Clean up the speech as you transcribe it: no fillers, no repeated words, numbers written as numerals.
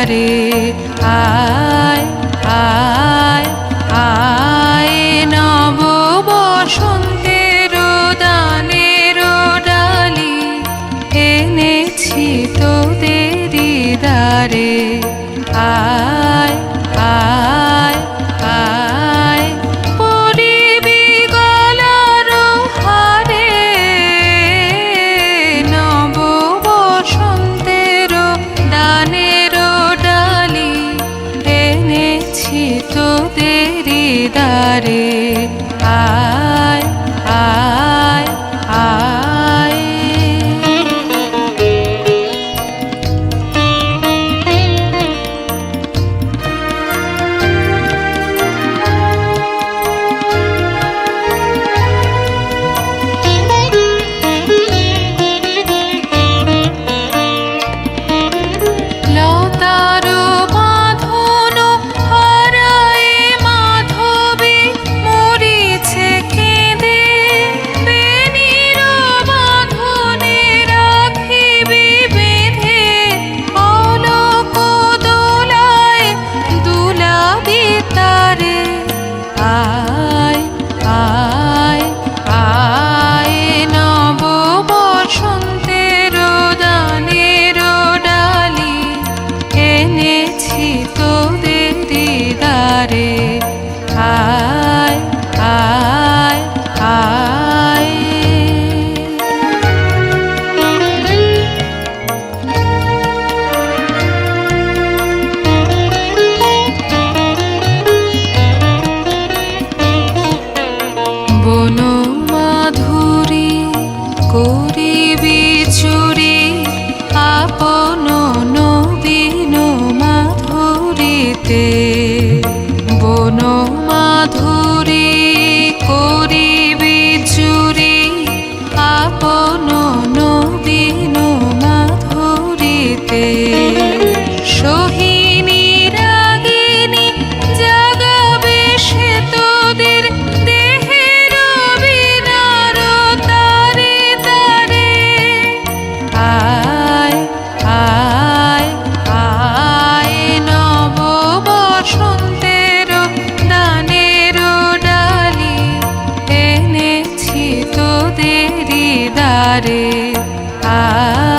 দারে আয় আয় আয় নব বসন্তের দানের ডালি এনেছি তোদেরি দারে আয় আয় আয় পরিবি গলার হারে নব বসন্তের দানের ডালি এনেছি তোদেরি দারে আয় আয় আয় লতার বাঁধন হারায় মাধবী মরিছে কেঁদে বেণীর বাঁধনে রাখিবি বেঁধে অলক দোলায় দুলাবি তারে আয় আয় আয় নব বসন্তের দানের ডালি এনেছি তোদেরি দারে আয় আয় আয় বন মাধুরী করিবি চুরি আপন নবীন মাধুরীতে বন মাধুরী করিবি চুরি আপন নবীন মাধুরীতে সোহিনী রাগিনী জাগাবে সে তোদের দেহের বিনার তারে তারে আয় আয় আয় নব বসন্তের দানের ডালি এনেছি তোদেরি দারে আয়